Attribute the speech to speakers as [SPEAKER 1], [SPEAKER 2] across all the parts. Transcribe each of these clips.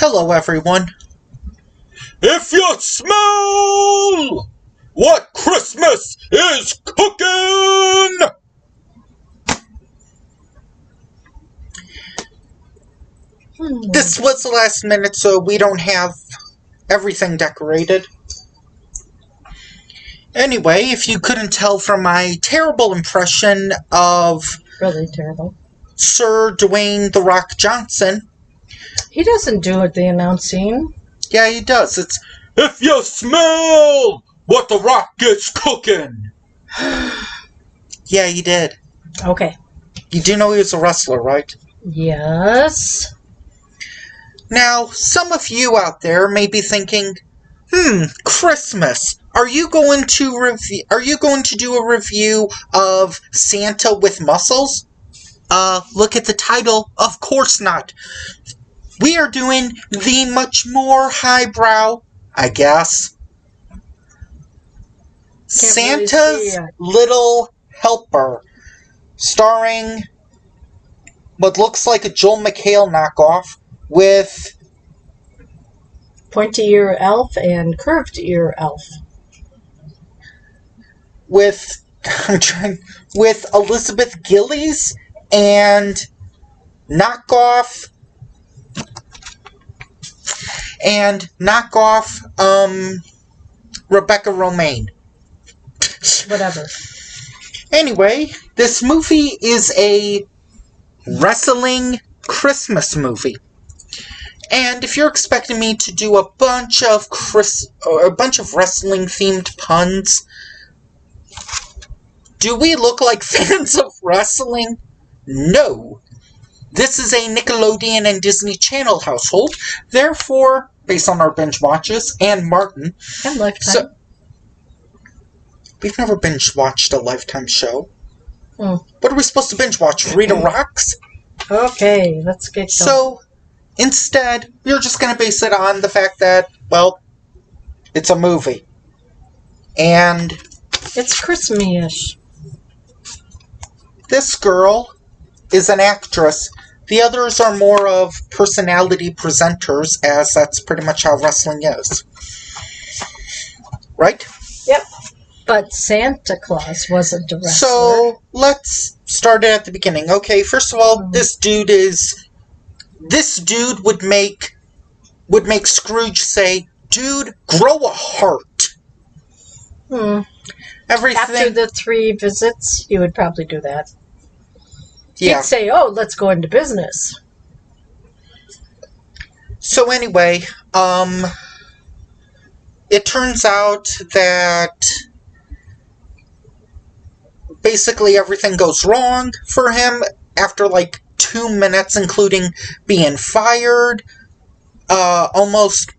[SPEAKER 1] Hello, everyone.
[SPEAKER 2] If you smell what Christmas is cooking!
[SPEAKER 1] This was the last minute, so we don't have everything decorated. Anyway, if you couldn't tell from my terrible impression of
[SPEAKER 3] Really terrible.
[SPEAKER 1] Sir Dwayne "The Rock" Johnson.
[SPEAKER 3] He doesn't do the announcing.
[SPEAKER 1] Yeah, he does. It's,
[SPEAKER 2] if you smell what The Rock is cooking!
[SPEAKER 1] Yeah, he did.
[SPEAKER 3] Okay.
[SPEAKER 1] You do know he was a wrestler, right?
[SPEAKER 3] Yes.
[SPEAKER 1] Now, some of you out there may be thinking, Christmas. Are you going to do a review of Santa with muscles? Look at the title. Of course not. We are doing the much more highbrow, I guess, Santa's Little Helper, starring what looks like a Joel McHale knockoff with
[SPEAKER 3] Pointy ear elf and curved ear elf.
[SPEAKER 1] with Elizabeth Gillies and knockoff Rebecca Romaine.
[SPEAKER 3] Whatever.
[SPEAKER 1] Anyway, this movie is a wrestling Christmas movie. And if you're expecting me to do a bunch of wrestling themed puns, do we look like fans of wrestling? No. This is a Nickelodeon and Disney Channel household, therefore, based on our binge watches, and Martin.
[SPEAKER 3] And Lifetime.
[SPEAKER 1] So, we've never binge watched a Lifetime show. What are we supposed to binge watch? Rita Rocks?
[SPEAKER 3] Okay, let's get going.
[SPEAKER 1] So, instead, we're just going to base it on the fact that, well, it's a movie. And
[SPEAKER 3] it's Christmas-ish.
[SPEAKER 1] This girl is an actress. The others are more of personality presenters, as that's pretty much how wrestling is. Right?
[SPEAKER 3] Yep. But Santa Claus wasn't a wrestler.
[SPEAKER 1] So, let's start it at the beginning. Okay, first of all, this dude would make Scrooge say, "Dude, grow a heart." Everything.
[SPEAKER 3] After the 3 visits, you would probably do that.
[SPEAKER 1] Yeah.
[SPEAKER 3] He'd say, "Oh, let's go into business."
[SPEAKER 1] So anyway, it turns out that basically everything goes wrong for him after like 2 minutes, including being fired, almost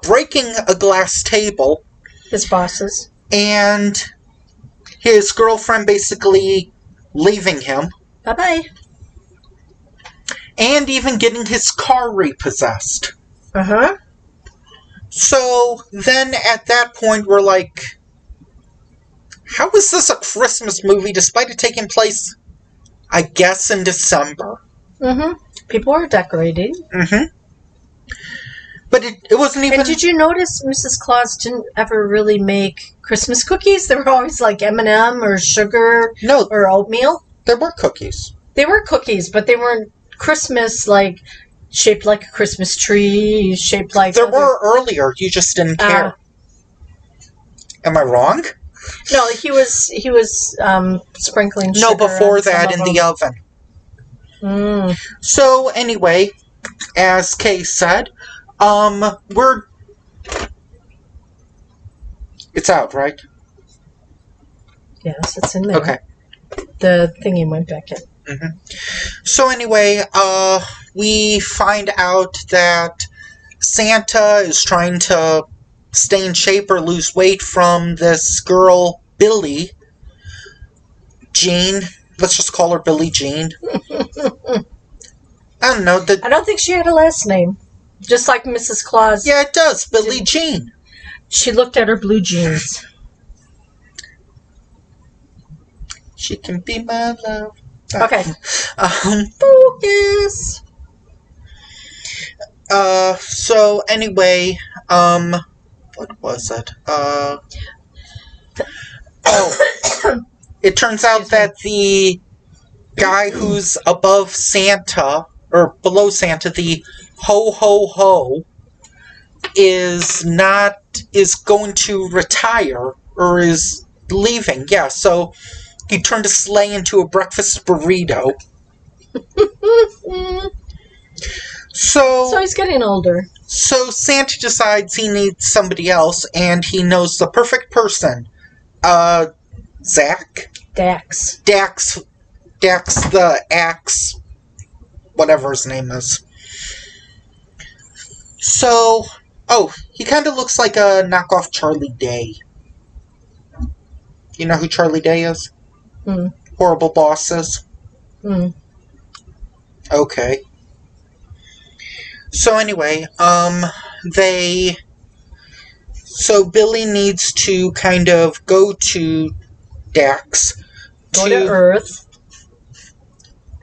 [SPEAKER 1] breaking a glass table.
[SPEAKER 3] His bosses.
[SPEAKER 1] And his girlfriend basically leaving him.
[SPEAKER 3] Bye-bye.
[SPEAKER 1] And even getting his car repossessed.
[SPEAKER 3] Uh-huh.
[SPEAKER 1] So then at that point we're like, how is this a Christmas movie despite it taking place, I guess, in December?
[SPEAKER 3] People are decorating.
[SPEAKER 1] But it wasn't even...
[SPEAKER 3] And did you notice Mrs. Claus didn't ever really make Christmas cookies? They were always like M&M or sugar or oatmeal.
[SPEAKER 1] There were cookies.
[SPEAKER 3] They were cookies, but they weren't Christmas, like, shaped like a Christmas tree, shaped like...
[SPEAKER 1] There were earlier, you just didn't care. Am I wrong?
[SPEAKER 3] No, he was sprinkling sugar.
[SPEAKER 1] No, before that, in the oven. So, anyway, as Kay said, it's out, right?
[SPEAKER 3] Yes, it's in there.
[SPEAKER 1] Okay.
[SPEAKER 3] The thingy went back in.
[SPEAKER 1] So anyway, we find out that Santa is trying to stay in shape or lose weight from this girl, Billie Jean. Let's just call her Billie Jean. I don't know.
[SPEAKER 3] I don't think she had a last name. Just like Mrs. Claus.
[SPEAKER 1] Yeah, it does. Billie Jean.
[SPEAKER 3] She looked at her blue jeans.
[SPEAKER 1] She can be my love.
[SPEAKER 3] Okay.
[SPEAKER 1] Focus. So anyway, what was it? It turns out that the guy who's above Santa, or below Santa, the ho ho ho, is going to retire, or is leaving. Yeah, so he turned his sleigh into a breakfast burrito.
[SPEAKER 3] So he's getting older.
[SPEAKER 1] So Santa decides he needs somebody else, and he knows the perfect person. Zach?
[SPEAKER 3] Dax
[SPEAKER 1] the Axe, whatever his name is. So, he kind of looks like a knockoff Charlie Day. You know who Charlie Day is? Horrible Bosses? Okay. So anyway, so Billy needs to kind of go to Dax.
[SPEAKER 3] Go to Earth.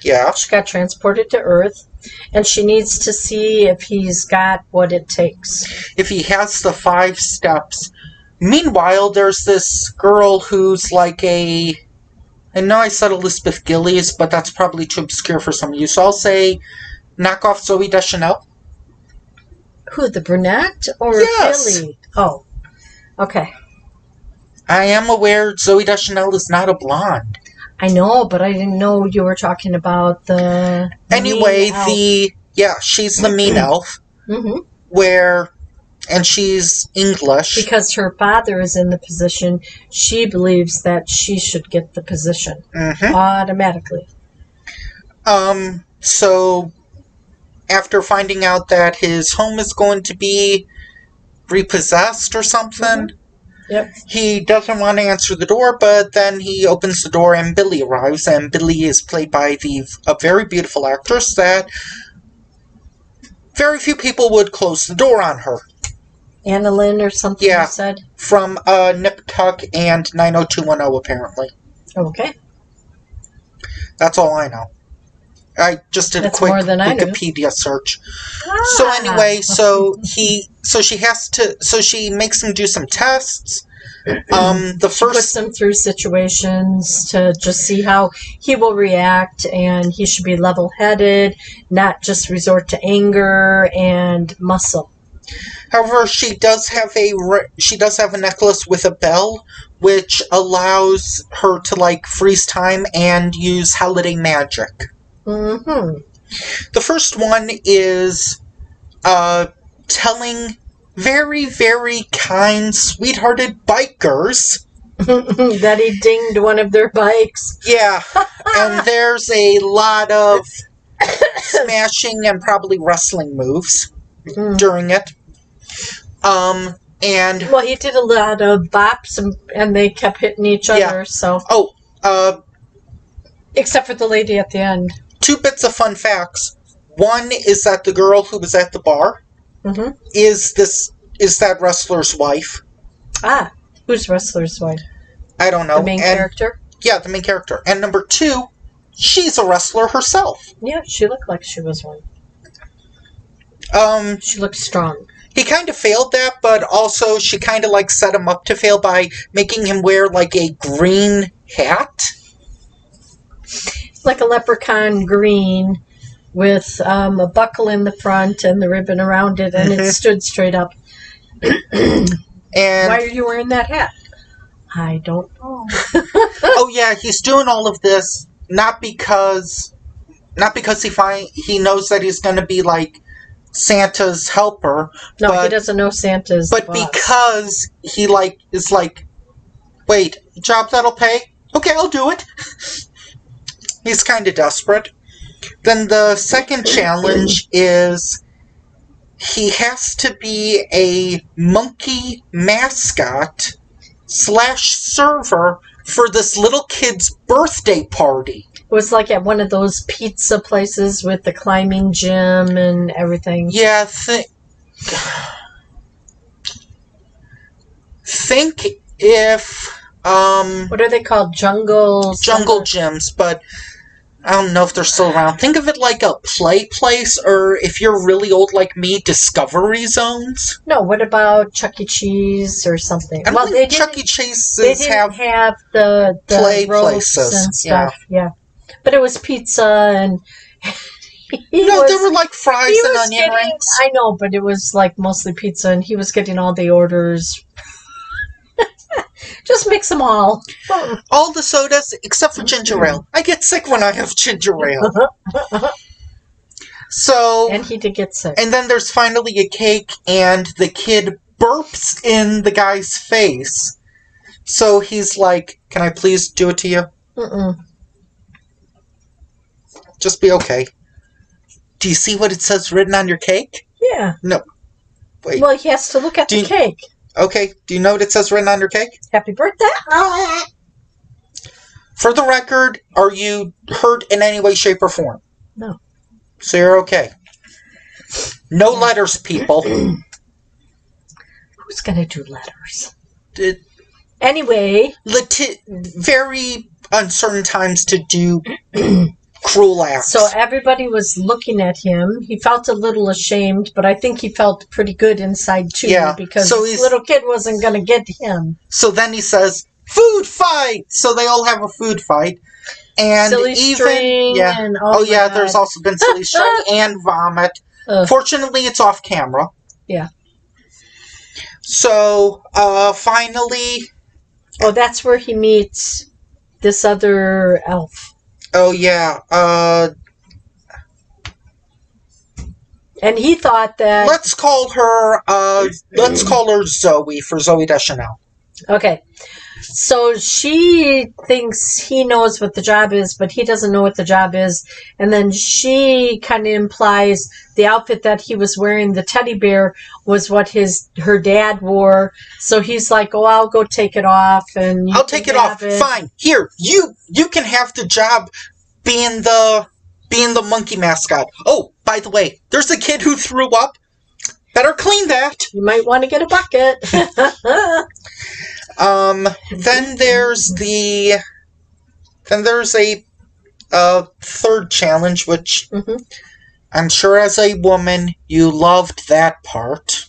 [SPEAKER 1] Yeah.
[SPEAKER 3] She got transported to Earth, and she needs to see if he's got what it takes.
[SPEAKER 1] If he has the 5 steps. Meanwhile, there's this girl who's like I know I said Elizabeth Gillies, but that's probably too obscure for some of you, so I'll say knockoff Zooey Deschanel.
[SPEAKER 3] Who, the brunette or
[SPEAKER 1] Yes.
[SPEAKER 3] Billy? Oh, okay.
[SPEAKER 1] I am aware Zooey Deschanel is not a blonde.
[SPEAKER 3] I know, but I didn't know you were talking about the
[SPEAKER 1] anyway,
[SPEAKER 3] mean elf.
[SPEAKER 1] She's the mean elf. And she's English.
[SPEAKER 3] Because her father is in the position, she believes that she should get the position. Automatically.
[SPEAKER 1] So, after finding out that his home is going to be repossessed or something, he doesn't want to answer the door, but then he opens the door and Billy arrives, and Billy is played by a very beautiful actress that very few people would close the door on her.
[SPEAKER 3] Anna Lynn or something, you said?
[SPEAKER 1] From Nip Tuck and 90210, apparently.
[SPEAKER 3] Okay.
[SPEAKER 1] That's all I know. I just did a quick Wikipedia search. So anyway, so she makes him do some tests.
[SPEAKER 3] She puts him through situations to just see how he will react, and he should be level-headed, not just resort to anger and muscle.
[SPEAKER 1] However, she does have a necklace with a bell, which allows her to freeze time and use holiday magic. The first one is telling very, very kind, sweethearted bikers
[SPEAKER 3] that he dinged one of their bikes.
[SPEAKER 1] Yeah, and there's a lot of smashing and probably wrestling moves during it.
[SPEAKER 3] Well, he did a lot of bops, and they kept hitting each other. So except for the lady at the end.
[SPEAKER 1] 2 bits of fun facts. One is that the girl who was at the bar is that wrestler's wife.
[SPEAKER 3] Ah, who's wrestler's wife?
[SPEAKER 1] I don't know.
[SPEAKER 3] The main character?
[SPEAKER 1] Yeah, the main character. And number 2, she's a wrestler herself.
[SPEAKER 3] Yeah, she looked like she was one. She looked strong.
[SPEAKER 1] He kind of failed that, but also she kind of set him up to fail by making him wear a green hat.
[SPEAKER 3] Like a leprechaun green with a buckle in the front and the ribbon around it, and it stood straight up. And why are you wearing that hat? I don't know.
[SPEAKER 1] Oh yeah, he's doing all of this not because he knows that he's going to be Santa's helper.
[SPEAKER 3] No, he doesn't know Santa's
[SPEAKER 1] But
[SPEAKER 3] boss.
[SPEAKER 1] because he is wait, job that'll pay? Okay, I'll do it. He's kind of desperate. Then the second challenge is he has to be a monkey mascot / server for this little kid's birthday party.
[SPEAKER 3] It was like at one of those pizza places with the climbing gym and everything.
[SPEAKER 1] Yeah, think if
[SPEAKER 3] what are they called? Jungle
[SPEAKER 1] gyms, but I don't know if they're still around. Think of it like a play place, or if you're really old like me, Discovery Zones.
[SPEAKER 3] No, what about Chuck E. Cheese or something?
[SPEAKER 1] I don't think Chuck E. Cheese's
[SPEAKER 3] have the
[SPEAKER 1] play
[SPEAKER 3] ropes
[SPEAKER 1] places
[SPEAKER 3] and stuff. Yeah. But it was pizza and
[SPEAKER 1] there were like fries and onion rings.
[SPEAKER 3] I know, but it was like mostly pizza, and he was getting all the orders. Just mix them all.
[SPEAKER 1] All the sodas except for ginger ale. I get sick when I have ginger ale. So,
[SPEAKER 3] and he did get sick.
[SPEAKER 1] And then there's finally a cake, and the kid burps in the guy's face. So he's like, "Can I please do it to you?"
[SPEAKER 3] Mm-mm.
[SPEAKER 1] Just be okay. Do you see what it says written on your cake?
[SPEAKER 3] Yeah.
[SPEAKER 1] No. Wait.
[SPEAKER 3] Well, he has to look at the cake.
[SPEAKER 1] Okay. Do you know what it says written on your cake?
[SPEAKER 3] Happy birthday.
[SPEAKER 1] For the record, are you hurt in any way, shape, or form?
[SPEAKER 3] No.
[SPEAKER 1] So you're okay. No letters, people.
[SPEAKER 3] Who's going to do letters?
[SPEAKER 1] Anyway. Very uncertain times to do cruel acts.
[SPEAKER 3] So everybody was looking at him. He felt a little ashamed, but I think he felt pretty good inside too, because this little kid wasn't going to get him.
[SPEAKER 1] So then he says, "Food fight!" So they all have a food fight. And
[SPEAKER 3] silly string and
[SPEAKER 1] there's also been silly string and vomit. Fortunately, it's off camera.
[SPEAKER 3] Yeah.
[SPEAKER 1] So, finally...
[SPEAKER 3] Oh, that's where he meets this other elf.
[SPEAKER 1] Oh, yeah.
[SPEAKER 3] And he thought that...
[SPEAKER 1] Let's call her Zoe for Zooey Deschanel.
[SPEAKER 3] Okay. So she thinks he knows what the job is, but he doesn't know what the job is. And then she kind of implies the outfit that he was wearing, the teddy bear, was what her dad wore. So he's like, "Oh, I'll go take it off." And
[SPEAKER 1] I'll take it off. Fine. Here, you can have the job being the monkey mascot. Oh, by the way, there's a kid who threw up. Better clean that.
[SPEAKER 3] You might want to get a bucket.
[SPEAKER 1] Then there's a third challenge, which I'm sure as a woman you loved that part.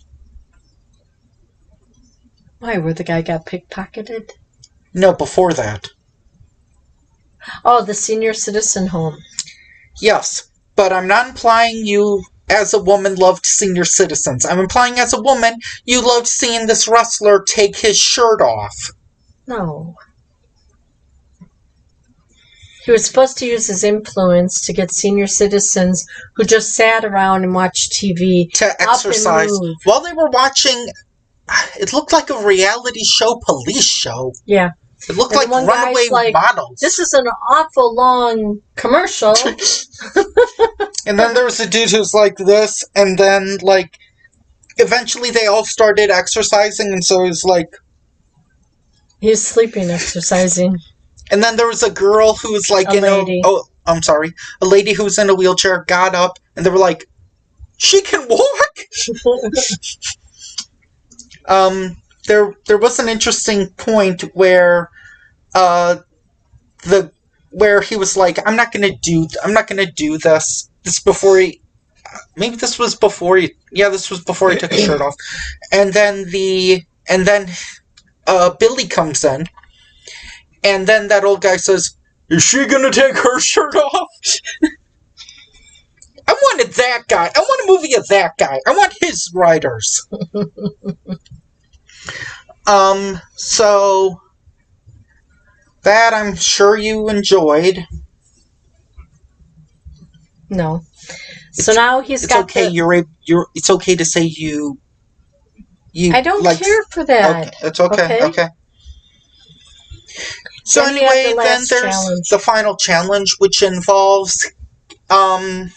[SPEAKER 3] Why, where the guy got pickpocketed?
[SPEAKER 1] No, before that.
[SPEAKER 3] Oh, the senior citizen home.
[SPEAKER 1] Yes, but I'm not implying you as a woman loved senior citizens. I'm implying as a woman you loved seeing this wrestler take his shirt off.
[SPEAKER 3] No. He was supposed to use his influence to get senior citizens who just sat around and watched TV
[SPEAKER 1] to exercise. While they were watching, it looked like a reality show, police show.
[SPEAKER 3] Yeah.
[SPEAKER 1] It looked like runaway models.
[SPEAKER 3] This is an awful long commercial.
[SPEAKER 1] And then there was a dude who's like this, and then, like, eventually they all started exercising, and so he's like...
[SPEAKER 3] He's sleeping exercising.
[SPEAKER 1] And then there was a girl who was like a lady who was in a wheelchair, got up, and they were like, "She can walk?" There was an interesting point where where he was like, I'm not gonna do this. This before he this was before he took his shirt off. And then Billy comes in, and then that old guy says, "Is she gonna take her shirt off?" I wanted that guy. I want a movie of that guy. I want his writers. So that I'm sure you enjoyed.
[SPEAKER 3] No. So now he's got.
[SPEAKER 1] Okay. It's okay to say you.
[SPEAKER 3] I don't care for that.
[SPEAKER 1] Okay, it's okay. Okay. So
[SPEAKER 3] then
[SPEAKER 1] anyway, then there's the final challenge, which involves
[SPEAKER 3] a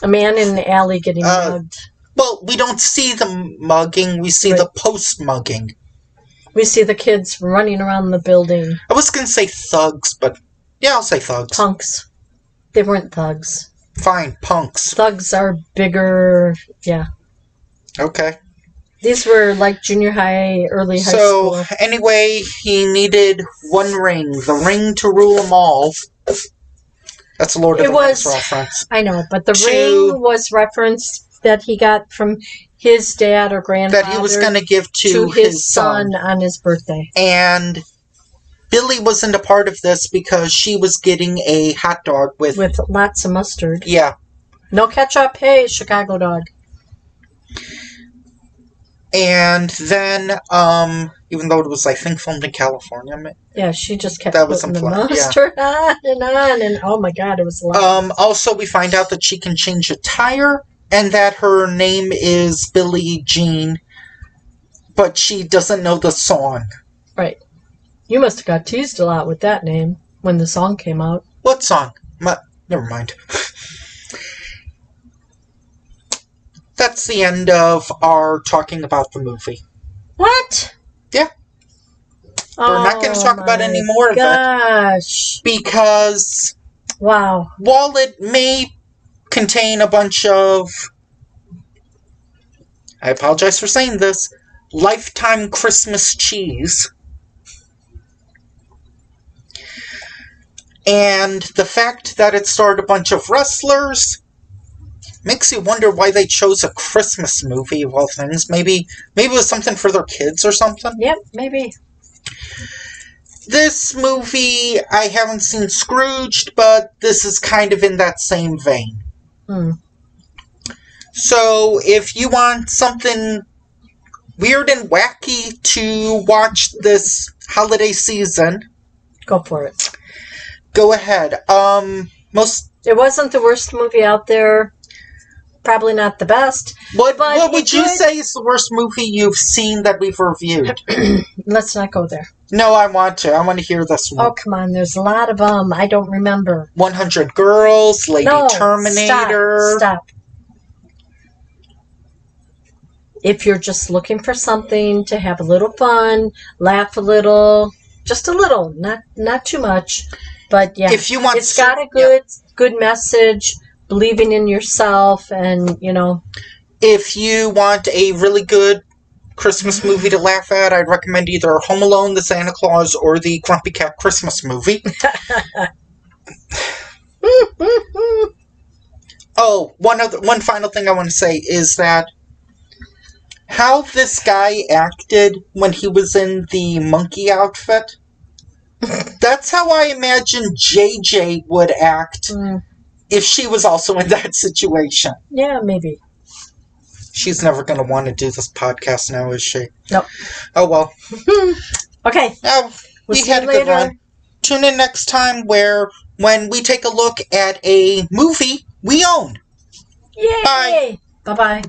[SPEAKER 3] man in the alley getting mugged.
[SPEAKER 1] Well, we don't see the mugging. We see the post-mugging.
[SPEAKER 3] We see the kids running around the building.
[SPEAKER 1] I was going to say thugs, but yeah, I'll say thugs.
[SPEAKER 3] Punks. They weren't thugs.
[SPEAKER 1] Fine, punks.
[SPEAKER 3] Thugs are bigger, yeah.
[SPEAKER 1] Okay.
[SPEAKER 3] These were like junior high, early high school.
[SPEAKER 1] So, anyway, he needed one ring. The ring to rule them all. That's a Lord of the Rings reference.
[SPEAKER 3] I know, but the ring was referenced that he got from his dad or grandfather.
[SPEAKER 1] That he was going to give to
[SPEAKER 3] his son on his birthday.
[SPEAKER 1] And Billy wasn't a part of this because she was getting a hot dog with
[SPEAKER 3] lots of mustard.
[SPEAKER 1] Yeah.
[SPEAKER 3] No ketchup. Hey, Chicago dog.
[SPEAKER 1] And then, even though it was, I think, filmed in California.
[SPEAKER 3] Yeah, she just kept putting the mustard on, and oh my God, it was a lot.
[SPEAKER 1] Also, we find out that she can change a tire, and that her name is Billie Jean, but she doesn't know the song.
[SPEAKER 3] Right. You must have got teased a lot with that name when the song came out.
[SPEAKER 1] What song? Never mind. That's the end of our talking about the movie.
[SPEAKER 3] What?
[SPEAKER 1] Yeah. We're not going to talk about any more of it. Because...
[SPEAKER 3] Wow.
[SPEAKER 1] While it may contain a bunch of... I apologize for saying this. Lifetime Christmas cheese. And the fact that it starred a bunch of wrestlers makes you wonder why they chose a Christmas movie of all things. Maybe it was something for their kids or something.
[SPEAKER 3] Yep, maybe.
[SPEAKER 1] This movie, I haven't seen Scrooged, but this is kind of in that same vein. So, if you want something weird and wacky to watch this holiday season,
[SPEAKER 3] go for it.
[SPEAKER 1] Go ahead.
[SPEAKER 3] It wasn't the worst movie out there. Probably not the best.
[SPEAKER 1] What would you say is the worst movie you've seen that we've reviewed?
[SPEAKER 3] Let's not go there.
[SPEAKER 1] No, I want to. I want to hear this one.
[SPEAKER 3] Oh, come on. There's a lot of them. I don't remember.
[SPEAKER 1] 100 Girls, Lady Terminator.
[SPEAKER 3] Stop. If you're just looking for something to have a little fun, laugh a little, just a little, not too much. But yeah,
[SPEAKER 1] if you want
[SPEAKER 3] it's got a good message, believing in yourself, and
[SPEAKER 1] if you want a really good Christmas movie to laugh at, I'd recommend either Home Alone, The Santa Claus, or the Grumpy Cat Christmas movie. Oh, one final thing I want to say is that how this guy acted when he was in the monkey outfit. That's how I imagine JJ would act if she was also in that situation.
[SPEAKER 3] Yeah, maybe.
[SPEAKER 1] She's never going to want to do this podcast now, is she?
[SPEAKER 3] Nope.
[SPEAKER 1] Oh, well.
[SPEAKER 3] Okay.
[SPEAKER 1] We had a good run. Tune in next time when we take a look at a movie we own.
[SPEAKER 3] Yay!
[SPEAKER 1] Bye.
[SPEAKER 3] Bye-bye.